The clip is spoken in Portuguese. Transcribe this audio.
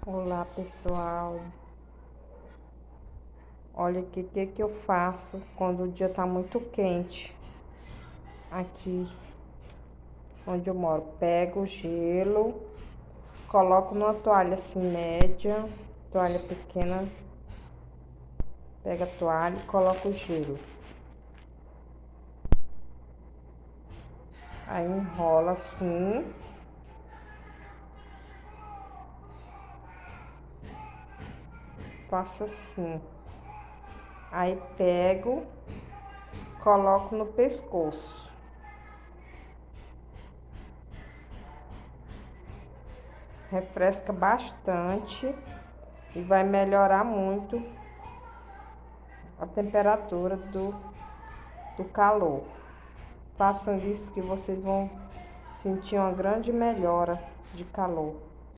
Olá pessoal, olha aqui o que eu faço quando o dia tá muito quente aqui onde eu moro. Pego o gelo, coloco numa toalha assim média, toalha pequena, pega a toalha e coloco o gelo. Aí enrola assim. Faço assim. Aí pego, coloco no pescoço. Refresca bastante e vai melhorar muito a temperatura do calor. Façam isso que vocês vão sentir uma grande melhora de calor.